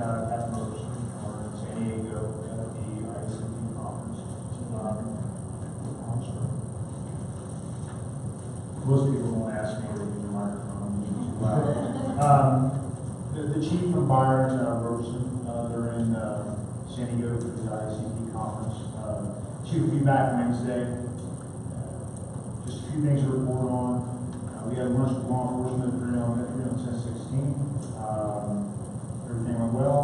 Captain Rosen for San Diego at the ICP conference. Most people won't ask me to use the microphone. The chief from Byron, Rosen, they're in San Diego for the ICP conference. Chief will be back Wednesday. Just a few things to report on. We had a bunch of law enforcement for Ordinance 1016. Everything went well.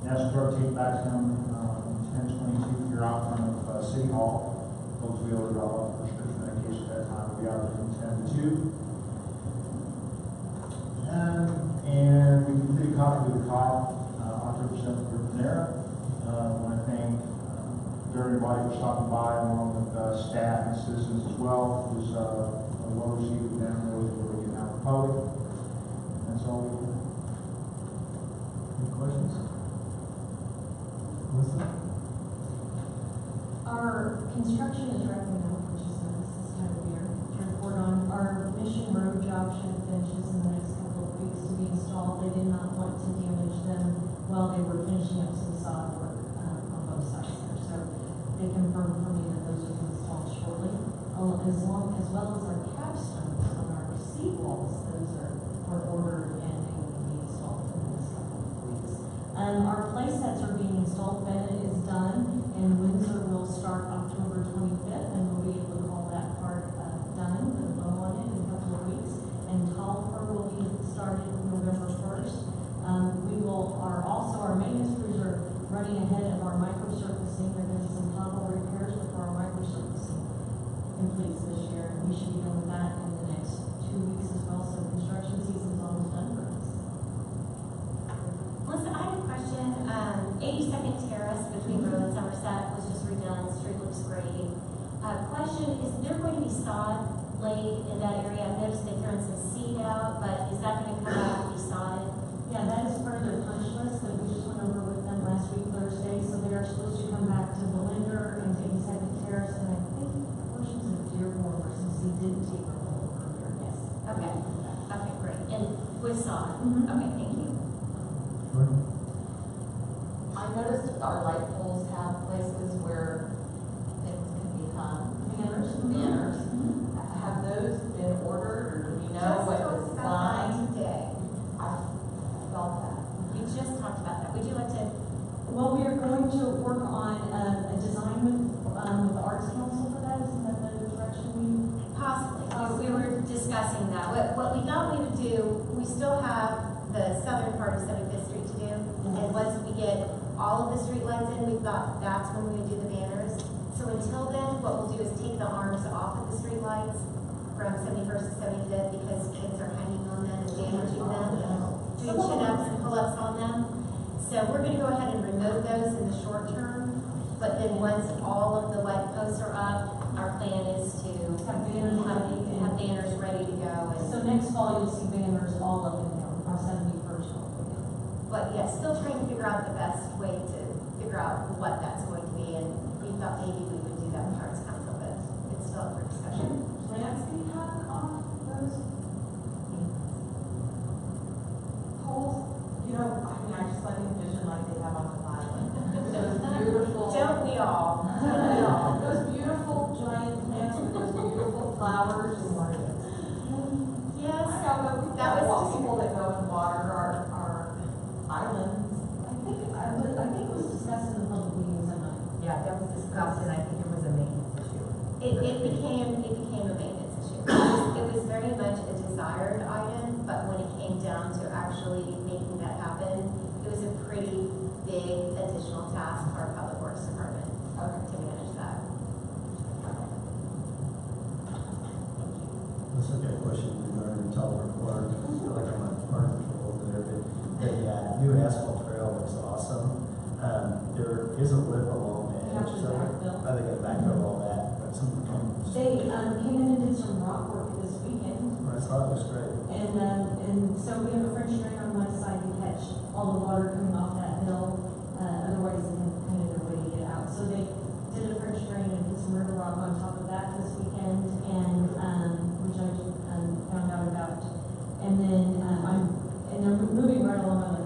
National Drug Take Back from 1022 here out front of City Hall. Folks will be able to drop off prescription medication at that time. We'll be out from 10 to 2. And we completed a copy of the COU October 7th for Panera. I want to thank everybody for stopping by, along with staff and citizens as well. It was well received with them, really getting out in the public. That's all we do. Any questions? Melissa? Our construction is wrapping up, which is nice this time of year to report on. Our Mission Road job should finish in the next couple of weeks to be installed. They did not want to damage them while they were finishing up some sod work on both sides there. So they confirmed for me that those will be installed shortly, as well as our capstones on our seat walls. Those are ordered and they will be installed in the next couple of weeks. Our play sets are being installed. Bennett is done, and Windsor will start October 25th, and we'll be able to haul that part done with a bow on it in a couple of weeks. And Tolliver will be started November 1st. Our maintenance crews are running ahead of our microsurfacing. There are going to be some pothole repairs before our microsurfacing completes this year. And we should be done with that in the next 2 weeks as well. So construction season's almost done for us. Melissa, I had a question. 82nd Terrace between Grove and Somerset was just redone. The street looks great. Question, is there going to be sod laid in that area? I've noticed they've thrown some seed out, but is that going to come out and be sodded? Yeah, that is part of their punch list that we just went over with them last week, Thursday. So they are supposed to come back to Belinder and 82nd Terrace, and I think portions of Dearborn where some seed didn't take a hold earlier. Yes. Okay. Okay, great. And with sod? Mm-hmm. Okay, thank you. I noticed our light poles have places where things can become Banners. banners. Mm-hmm. Have those been ordered, or do we know Just what talked the about that design? today. I felt that. We just talked about that. Would you like to? Well, we are going to work on a design with the Arts Council for that. Isn't that the direction we? Possibly. We were discussing that. What we thought we would do, we still have the southern part of 75th Street to do. And once we get all of the street lights in, we thought that's when we would do the banners. So until then, what we'll do is take the arms off of the street lights from 71st to 75th because kids are hanging on them and damaging them, doing chin-ups and pull-ups on them. So we're going to go ahead and remove those in the short term. But then once all of the light posts are up, our plan is to have banners ready to go. And So next fall you'll see banners all up and down on 71st all the way down. but yeah, still trying to figure out the best way to figure out what that's going to be. And we thought maybe we would do that with Arts Council, but it's still up for discussion. Plants can you have on those poles? You know, I mean, I just like envision like they have on the island. Those beautiful. Don't we all? Those beautiful giant plants with those beautiful flowers. Yes. I know, but we've That got was people that go and water our islands. I think it was discussed in the public meetings at night. Yeah, that was discussed, and I think it was a maintenance issue. It became a maintenance issue. It was very much a desired item, but when it came down to actually making that happen, it was a pretty big additional task for our public works department to manage that. Let's look at a question regarding Tullamore Park. I feel like I'm on park control over there, but the new asphalt trail looks awesome. There is a lip along the edge, so they got backhoe all that, but some They came in and did some rock work this weekend. I thought it was great. And so we have a French drain on one side to catch all the water coming off that hill. Otherwise, it's kind of their way to get out. So they did a French drain and put some river rock on top of that this weekend, and which I found out about. And then they're moving right along on the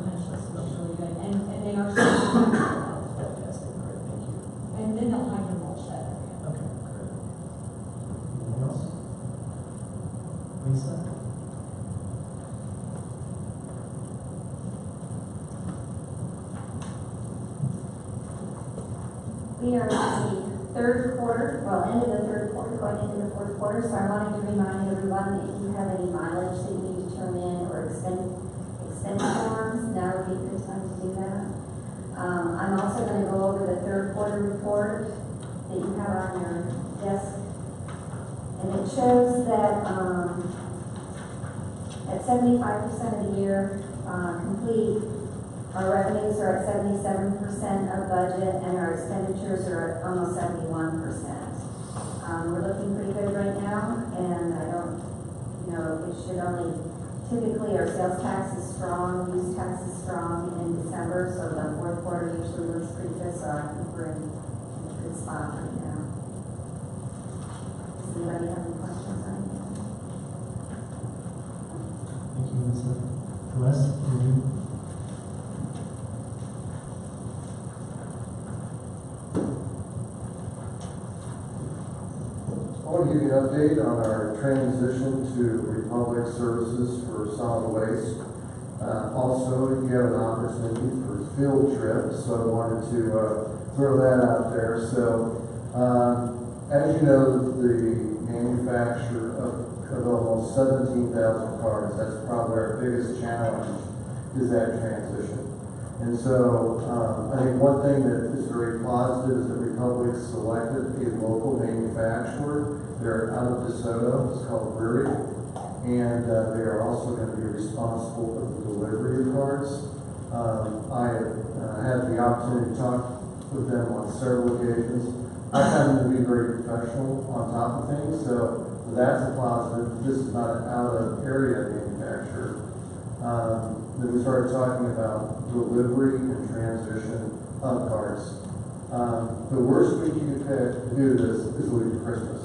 We are in the third quarter, well, end of the third quarter, going into the fourth quarter, so I wanted to remind everyone that if you have any mileage that you need to turn in or expense forms, now would be a good time to do that. I'm also going to go over the third quarter report that you have on your desk. And it shows that at 75% of the year complete, our revenues are at 77% of budget and our expenditures are at almost 71%. We're looking pretty good right now, and I don't, it should only, typically our sales tax is strong, use tax is strong in December, so the fourth quarter usually looks pretty good, so I think we're in a good spot right now. Does anybody have any questions on anything? Thank you, Lisa. Wes, you? I want to give you an update on our transition to Republic services for solid waste. Also, you have an opportunity for field trips, so I wanted to throw that out there. So, as you know, the manufacture of almost 17,000 cars, that's probably our biggest challenge, is that transition. And so, I think one thing that is very positive is that Republic selected a local manufacturer. They're out of DeSoto. It's called Berberich, and they are also going to be responsible for the delivery of cars. I had the opportunity to talk with them on several occasions. I found them to be very professional on top of things, so that's a positive. This is not an out-of-area manufacturer. Then we started talking about delivery and transition of cars. The worst week you could do this is the week of Christmas.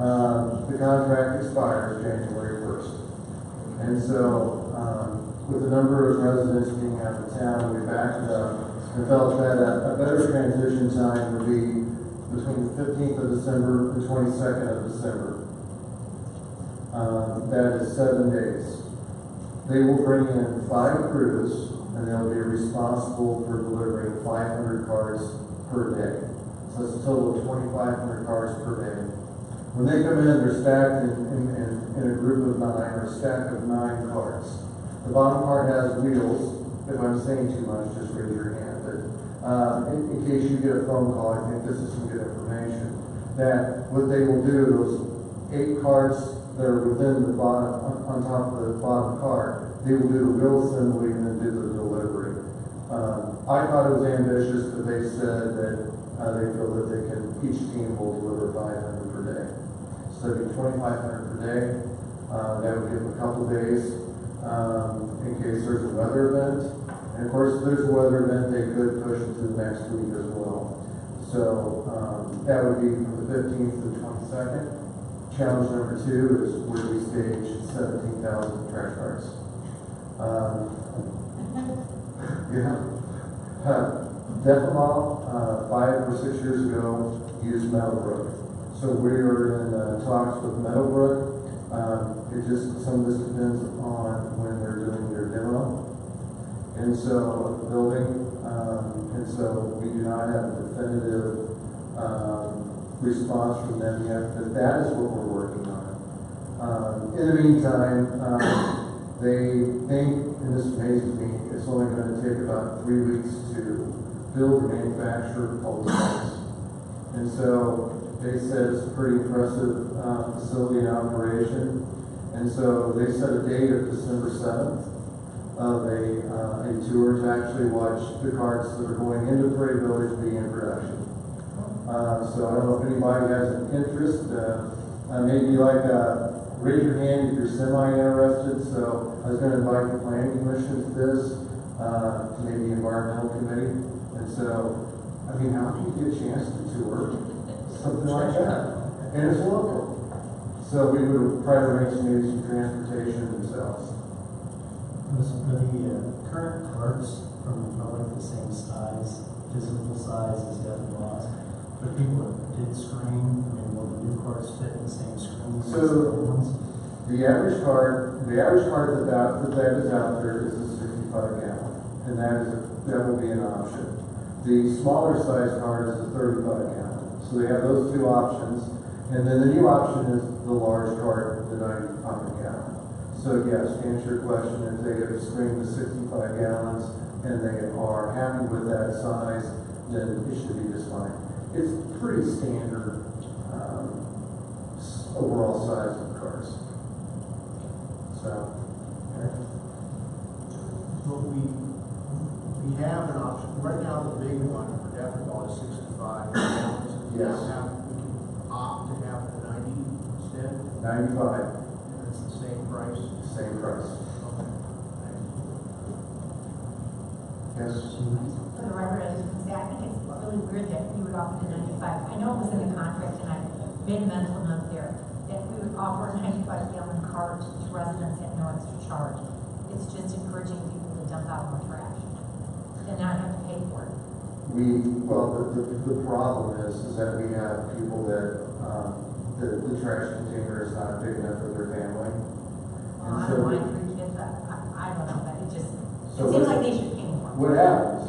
The contract expires January 1st. And so, with the number of residents being out of town, we backed up and felt that a better transition time would be between the 15th of December and 22nd of December. That is 7 days. They will bring in 5 crews, and they'll be responsible for delivering 500 cars per day. So it's a total of 2,500 cars per day. When they come in, they're stacked in a group of 9, or a stack of 9 cars. The bottom part has wheels. If I'm saying too much, just raise your hand. But in case you get a phone call, I think this is some good information. That what they will do, those 8 cars that are within the bottom, on top of the bottom car, they will do the wheel assembly and then do the delivery. I thought it was ambitious, but they said that they feel that they can, each team will deliver 500 per day. So it'd be 2,500 per day. That would give them a couple days in case there's a weather event. And of course, if there's a weather event, they could push it to the next week as well. So that would be from the 15th to the 22nd. Challenge number 2 is where we stage 17,000 trash cars. Decibel, 5 or 6 years ago, used Meadowbrook. So we are in talks with Meadowbrook. It just, some of this depends on when they're doing their demo. And so, the building, and so we do not have a definitive response from them yet, but that is what we're working on. In the meantime, they think, and this amazes me, it's only going to take about 3 weeks to build and manufacture all the parts. And so they said it's a pretty impressive facility in operation. And so they set a date of December 7th of a tour to actually watch the carts that are going into Prairie Village be in production. So I don't know if anybody has an interest. Maybe like raise your hand if you're semi-interested. So I was going to invite the Planning Commission to this, maybe the Environmental Committee. And so, I mean, how can you get a chance to tour something like that? And it's local. So we would try to arrange maybe some transportation themselves. Are the current carts from Republic the same size, physical size as the other lots? But people that did screen, I mean, will the new carts fit in the same screen as the old ones? The average cart that is out there is a 65 gallon, and that will be an option. The smaller size card is a 35 gallon. So they have those two options. And then the new option is the large cart, the 95 gallon. So yes, to answer your question, if they have screened the 65 gallons and they are happy with that size, then it should be just fine. It's pretty standard overall size of cars. So, But we have an option. Right now, the big one for ethanol is 65 gallons. Yes. We can opt to have the 90 instead, 95, and it's the same price. same price. Okay. Yes. For the record, I was going to say, I think it's really weird that we would offer the 95. I know it was in the contract, and I've been mental enough there, that we would offer a 95-gallon cart to residents at no extra charge. It's just encouraging people to dump out more trash and not have to pay for it. The problem is that we have people that, the trash container is not big enough for their family. Well, I don't mind 3 kids, I don't know, but it just, So it seems what- like they should pay more. What happens?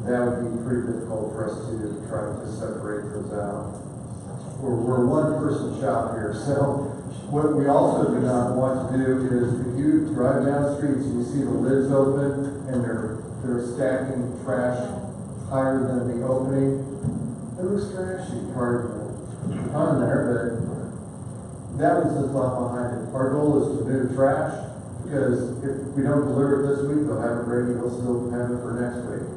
That would be pretty difficult for us to try to separate those out. We're one-person shop here, so what we also do not want to do is if you drive down streets and you see the lids open and they're stacking trash higher than the opening, it looks trashy, pardon the pun there, but that was the thought behind it. Our goal is to move trash because if we don't deliver it this week, they'll have it ready, they'll still have it for next week.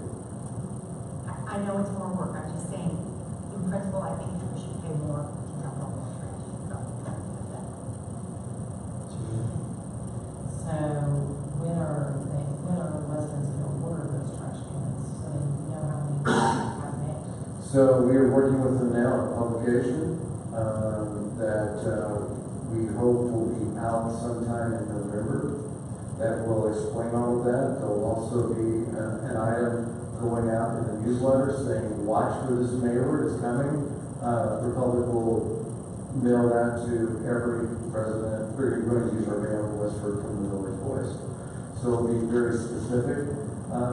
I know it's more work, I'm just saying, in principle, I think people should pay more to dump out more trash. So when are residents going to order those trash cans? So they know how many they have made? So we are working with them now on publication that we hope will be out sometime in November. That will explain all of that. There will also be an item going out in the newsletter saying, watch for this mailer, it's coming. Republic will mail that to every resident. We're going to use our mailing list from the Village Voice. So it'll be very specific.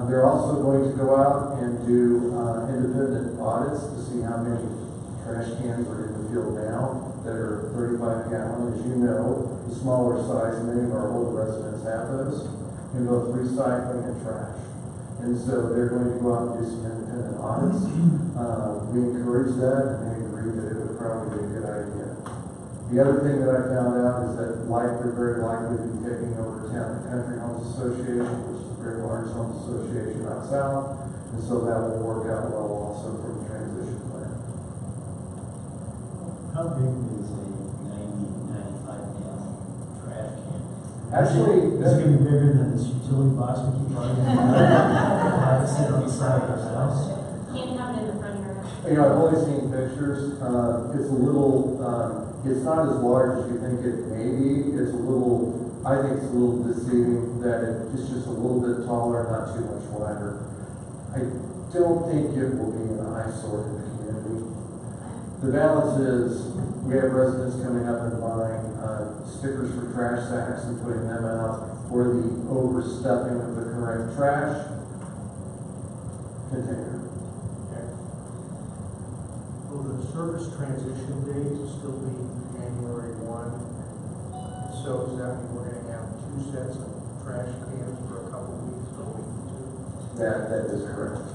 They're also going to go out and do independent audits to see how many trash cans are in the field now that are 35 gallon. As you know, the smaller size, many of our old residents have those in both recycling and trash. And so they're going to go out and do some independent audits. We encourage that, and they agree that it would probably be a good idea. The other thing that I found out is that they're very likely to be taking over Town and Country Homes Association, which is a very large home association out south, and so that will work out well also from the transition plan. How big is a 95 gallon trash can? Actually, It's gonna be bigger than this utility box we keep running. Have it sit on the side of our house. Can't have it in the front of your house. You know, I've only seen pictures. It's a little, it's not as large as you think it may be. It's a little, I think it's a little deceiving that it's just a little bit taller, not too much wider. I don't think it will be an eyesore in the community. The balance is, we have residents coming up and buying stickers for trash sacks and putting them out for the overstuffing of the correct trash container. Will the service transition date still be January 1? So does that mean we're going to have 2 sets of trash cans for a couple of weeks, or a week or 2? That is correct.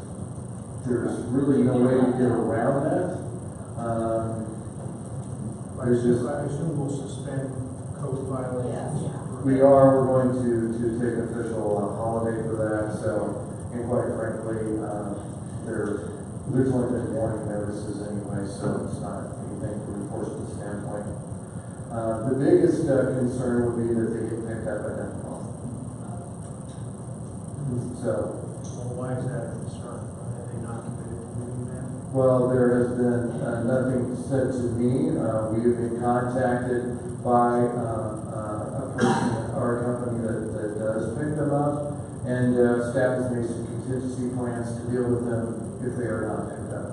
There's really no way to get around that. There's just, I assume we'll suspend code violations. Yes. we're going to take official holiday for that, so, and quite frankly, there's only been warning notices anyway, so it's not anything from an enforcement standpoint. The biggest concern would be that they get picked up at ethanol. So, Well, why is that a concern? Have they not committed to doing that? well, there has been nothing said to me. We have been contacted by a person, our company that does pick them up, and staff has made some contingency plans to deal with them if they are not picked up.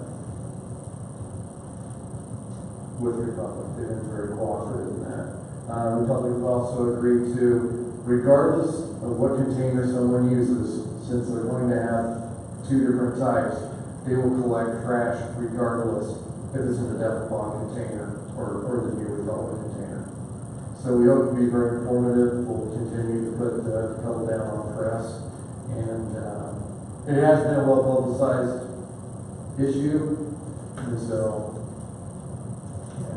With Republic, they've been very cooperative in that. Republic has also agreed to, regardless of what container someone uses, since they're going to have two different types. They will collect trash regardless if it's in the Dettlebaugh container or the new development container. So we hope to be very informative. We'll continue to put the pedal down on the press. And it has been a well-publicized issue. And so,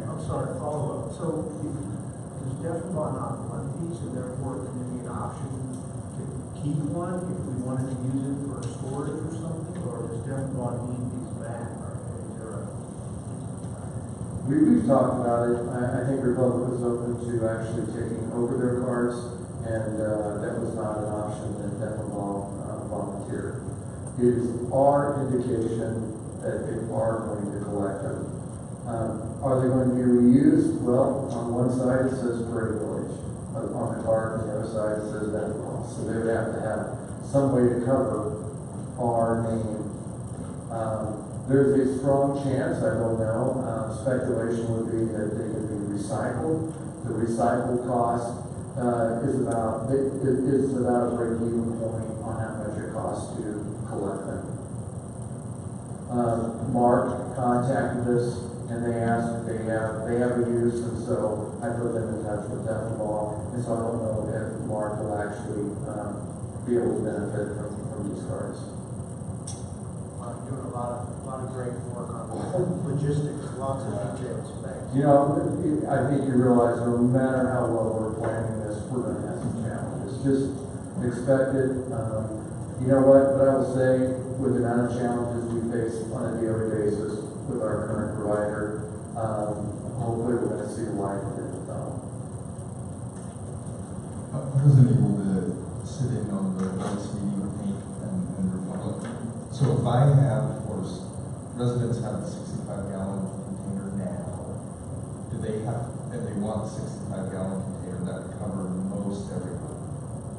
I'm sorry, follow up. So is Dettlebaugh not one piece, and therefore can it be an option to keep one if we wanted to use it for storage or something? Or does Dettlebaugh need these back? Or is there a... we've talked about it. I think Republic was open to actually taking over their cars, and that was not an option that Dettlebaugh volunteered. It is our indication that they are going to collect them. Are they going to be reused? Well, on one side it says Prairie Village. On the card, on the other side it says Dettlebaugh. So they would have to have some way to cover our name. There's a strong chance, I don't know, speculation would be that they could be recycled. The recycle cost is about a break-even point on how much it costs to collect them. Mark contacted us and they asked if they have a use, and so I put them in touch with Dettlebaugh, and so I don't know if Mark will actually be able to benefit from these cards. Doing a lot of great work on logistics, lots of details. Thanks. You know, I think you realize no matter how well we're planning this, we're going to have some challenges. Just expect it. You know what I will say, with the amount of challenges we face on a daily basis with our current provider, hopefully we're going to see the light at the end of the tunnel. I wasn't able to sit in on the last meeting with Hank and Republic. So if I have, or residents have a 65-gallon container now, do they have, and they want a 65-gallon container that would cover most everyone?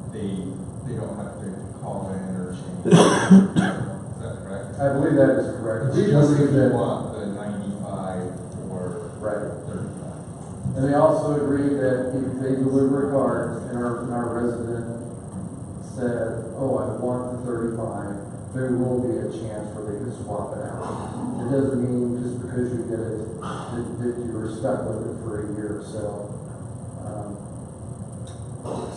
They don't have to call in or change. Is that correct? I believe that is correct. It's just if you that, want the 95 or right. 35. And they also agree that if they deliver a card and our resident said, oh, I want the 35, there will be a chance where they can swap it out. It doesn't mean just because you get it that you're stuck with it for a year or so.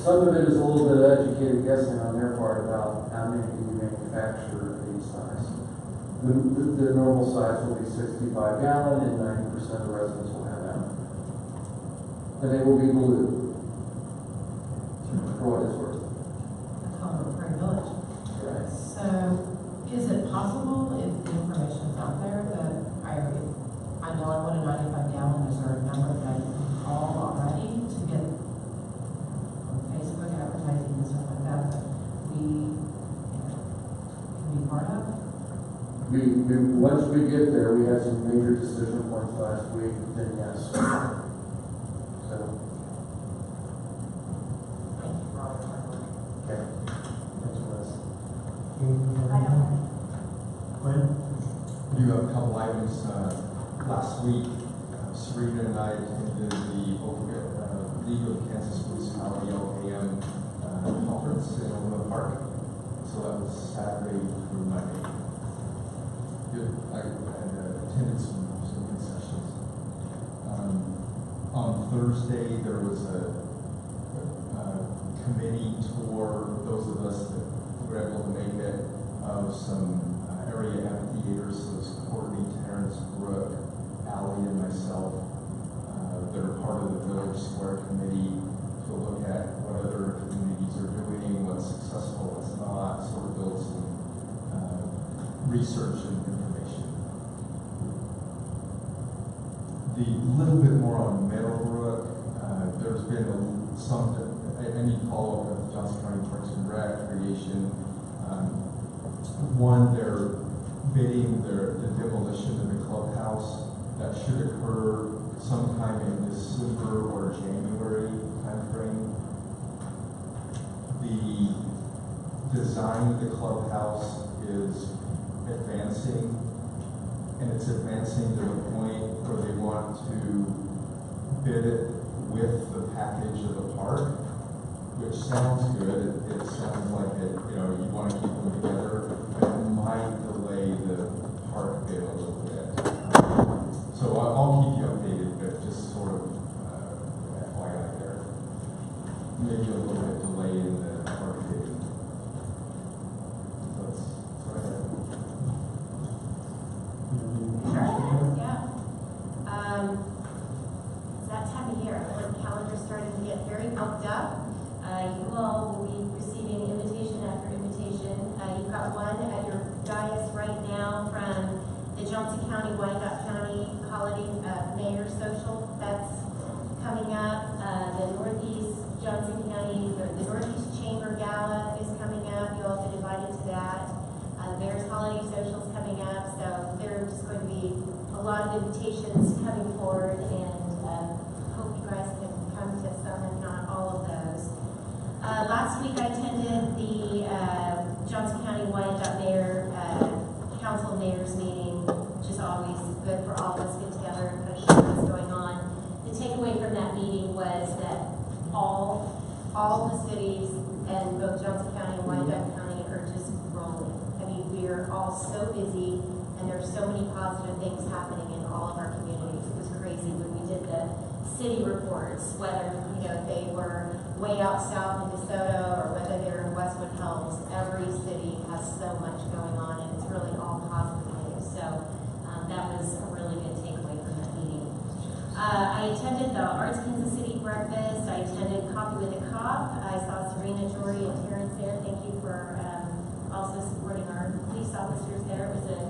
Some of it is a little bit of educated guessing on their part about how many do you manufacture of each size. The normal size will be 65 gallon and 90% of residents will have that. And they will be blue, for what it's worth. That's called a Prairie Village. Right. So, is it possible, if the information's out there, that I know I want a 95 gallon, is there a number that I can call already to get on Facebook advertising and stuff like that we can be part of? Once we get there, we had some major decision points last week, then yes. So. Okay. Thanks, Wes. I don't. I do have a couple items. Last week, Serena and I attended the League of Kansas Municipality LKM conference in Overland Park. So that was Saturday through Monday. Good. I attended some concessions. On Thursday, there was a committee tour, those of us that were able to make it, of some area amphitheaters. So it's Courtney, Terrence, Brooke, Allie, and myself that are part of the Village Square Committee to look at what other communities are doing, what's successful, what's not, sort of build some research and information. The little bit more on Meadowbrook, there's been any follow-up with Johnson County Parks and Recreation. One, they're bidding the demolition of the clubhouse. That should occur sometime in December or January timeframe. The design of the clubhouse is advancing, and it's advancing to the point where they want to bid it with the package of the park, which sounds good. It sounds like you want to keep them together. But in my maybe a little bit delay in the barricade. That's right. Yeah. It's that time of year, the calendar's starting to get very booked up. You all will be receiving invitation after invitation. You've got one at your dais right now from the Johnson County, Wyandotte County Holiday Mayor Social. That's coming up. The Northeast Johnson County, the Northeast Chamber Gala is coming up. You all have been invited to that. The Mayor's Holiday Social is coming up. So there's just going to be a lot of invitations coming forward, and hope you guys can come to some, if not all of those. Last week I attended the Johnson County Wyandotte Mayor Council Mayor's meeting, which is always good for all of us to get together and kind of share what's going on. The takeaway from that meeting was that all the cities and both Johnson County and Wyandotte County are just rolling. I mean, we are all so busy, and there's so many positive things happening in all of our communities. It was crazy when we did the city reports, whether they were way out south in DeSoto or whether they're in Westwood Hills. Every city has so much going on, and it's really all positive news. So that was a really good takeaway from that meeting. I attended the Arts Kansas City breakfast. I attended Coffee with a Cop. I saw Serena, Jory, and Terrence there. Thank you for also supporting our police officers there. It was a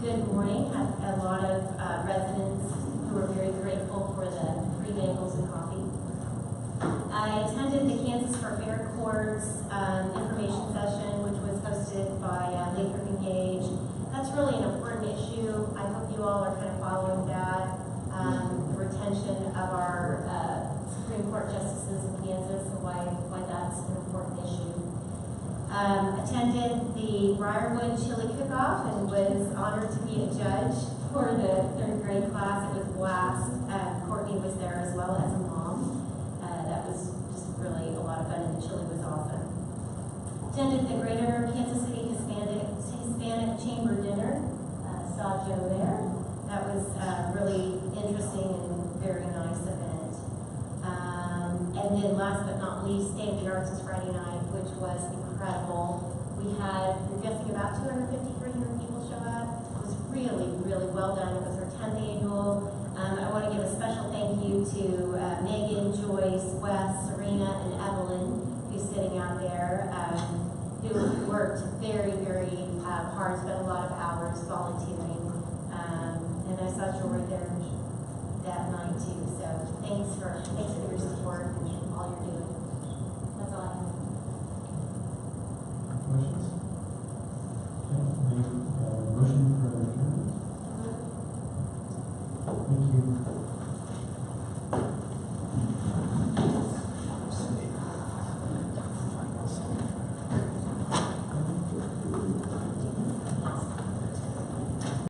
good morning. Had a lot of residents who were very grateful for the free bagels and coffee. I attended the Kansas for Fair Courts information session, which was hosted by Lathrop Engage. That's really an important issue. I hope you all are kind of following that. The retention of our Supreme Court justices in Kansas, and why that's an important issue. Attended the Briarwood Chili Cook-Off and was honored to be a judge for the 3rd grade class. It was a blast. Courtney was there as well as a mom. That was just really a lot of fun, and the chili was awesome. Attended the Greater Kansas City Hispanic Chamber dinner. Saw Joe there. That was really interesting and very nice event. And then last but not least, Day of the Arts was Friday night, which was incredible. We had, we're guessing, about 250, 300 people show up. It was really, really well done. It was our 10th annual. I want to give a special thank you to Megan, Joyce, Wes, Serena, and Evelyn, who's sitting out there, who worked very, very hard, spent a lot of hours volunteering. And I saw Jory there that night too. So thanks for your support and all you're doing. That's all I have. Questions? Okay, motion for adjournment. Thank you.